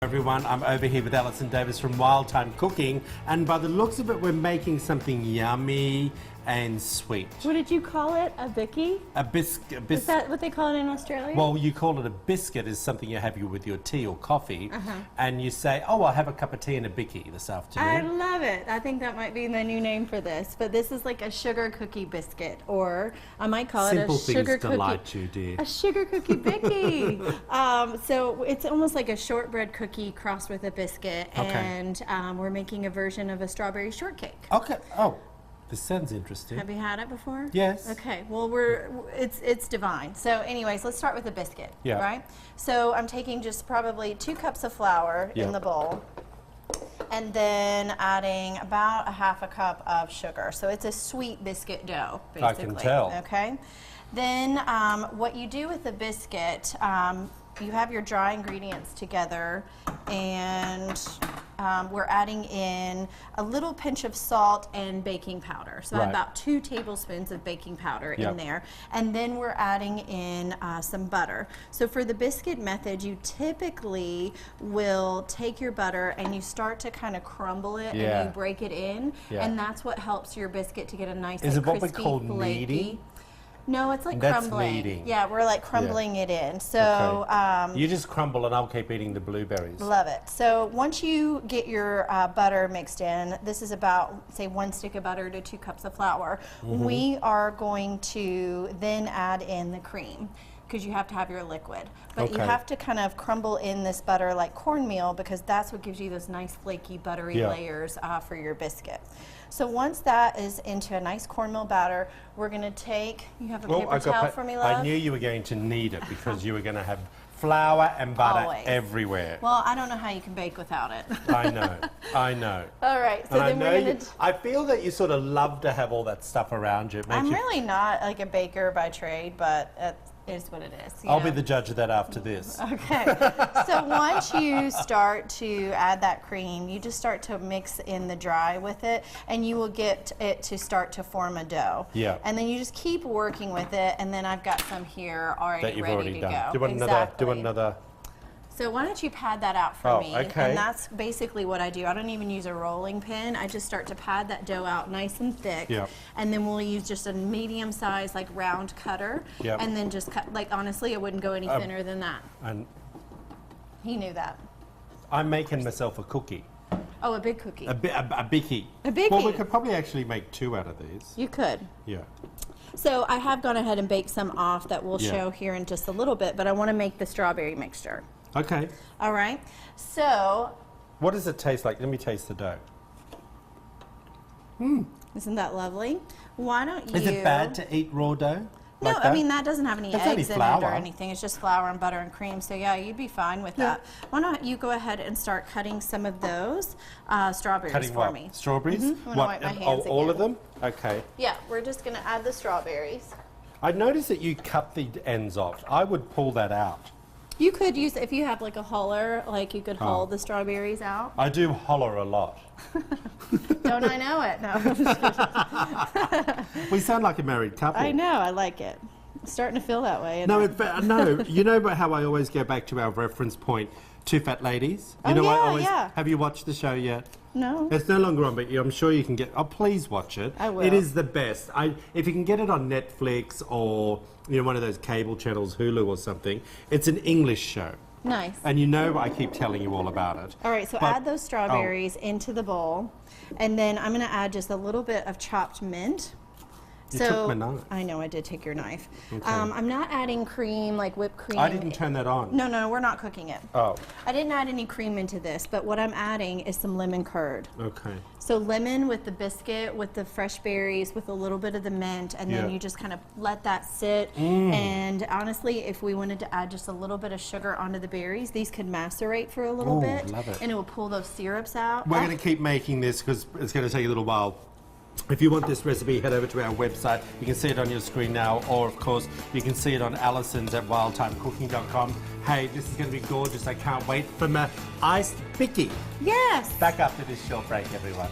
Everyone, I'm over here with Alison Davis from Wild Thyme Cooking, and by the looks of it, we're making something yummy and sweet. What did you call it? A bicky? A biscuit. Is that what they call it in Australia? Well, you call it a biscuit is something you have with your tea or coffee, and you say, "Oh, I'll have a cup of tea and a bicky this afternoon." I love it. I think that might be the new name for this. But this is like a sugar cookie biscuit, or I might call it a sugar cookie. Simple things delight you, dear. A sugar cookie bicky. So it's almost like a shortbread cookie crossed with a biscuit, and we're making a version of a strawberry shortcake. Okay. Oh. This sounds interesting. Have you had it before? Yes. Okay. Well, it's divine. So, anyways, let's start with the biscuit. Yeah. Right. So I'm taking just probably 2 cups of flour in the bowl, and then adding about a half a cup of sugar. So it's a sweet biscuit dough, basically. I can tell. Okay. Then what you do with the biscuit, you have your dry ingredients together, and we're adding in a little pinch of salt and baking powder. So about 2 tablespoons of baking powder in there. And then we're adding in some butter. So for the biscuit method, you typically will take your butter and you start to kind of crumble it and you break it in. And that's what helps your biscuit to get a nice, Is it what we crispy, call flaky. kneading? No, it's like That's crumbling. kneading. Yeah, we're like crumbling it in. So you just crumble and I'll keep eating the blueberries. love it. So once you get your butter mixed in, this is about, say, 1 stick of butter to 2 cups of flour. We are going to then add in the cream, because you have to have your liquid. But you have to kind of crumble in this butter like cornmeal, because that's what gives you those nice flaky buttery layers for your biscuit. So once that is into a nice cornmeal batter, we're going to take, you have a paper towel for me, love? I knew you were going to need it because you were going to have flour and butter everywhere. Well, I don't know how you can bake without it. I know, I know. All right, so then we're going to... I feel that you sort of love to have all that stuff around you. I'm really not like a baker by trade, but it is what it is. I'll be the judge of that after this. Okay. So once you start to add that cream, you just start to mix in the dry with it, and you will get it to start to form a dough. Yeah. And then you just keep working with it, and then I've got some here already ready to go. Do you want another? Do you want another? So why don't you pad that out for me? Okay. And that's basically what I do. I don't even use a rolling pin. I just start to pad that dough out nice and thick. Yep. And then we'll use just a medium size, like, round cutter. Yep. And then just cut, like, honestly, it wouldn't go any thinner than that. And he knew that. I'm making myself a cookie. Oh, a big cookie. A bicky. A bicky. Well, we could probably actually make 2 out of these. You could. Yeah. So I have gone ahead and baked some off that we'll show here in just a little bit, but I want to make the strawberry mixture. Okay. All right. So. What does it taste like? Let me taste the dough. Isn't that lovely? Why don't you... Is it bad to eat raw dough? No, I mean, that doesn't have any eggs in it or anything. It's just flour and butter and cream. So, yeah, you'd be fine with that. Why don't you go ahead and start cutting some of those strawberries for me? Strawberries? I'm going to wipe my hands again. All of them? Okay. Yeah, we're just going to add the strawberries. I noticed that you cut the ends off. I would pull that out. You could use, if you have like a huller, like you could hull the strawberries out. I do holler a lot. Don't I know it? No. We sound like a married couple. I know, I like it. It's starting to feel that way. No, no. You know how I always go back to our reference point, Two Fat Ladies? You know, I always, have you watched the show yet? No. It's no longer on, but I'm sure you can get... Oh, please watch it. I will. It is the best. If you can get it on Netflix or, you know, one of those cable channels, Hulu or something, it's an English show. Nice. And you know I keep telling you all about it. All right, so add those strawberries into the bowl, and then I'm going to add just a little bit of chopped mint. You took my knife. I know, I did take your knife. Okay. I'm not adding cream, like whipped cream. I didn't turn that on. No, no, we're not cooking it. Oh. I didn't add any cream into this, but what I'm adding is some lemon curd. Okay. So lemon with the biscuit, with the fresh berries, with a little bit of the mint, and then you just kind of let that sit. And honestly, if we wanted to add just a little bit of sugar onto the berries, these could macerate for a little bit. Love it. And it will pull those syrups out. We're going to keep making this because it's going to take a little while. If you want this recipe, head over to our website. You can see it on your screen now, or of course, you can see it on Alison's at wildthymecooking.com. Hey, this is going to be gorgeous. I can't wait for my iced bicky. Yes. Back after this short break, everyone.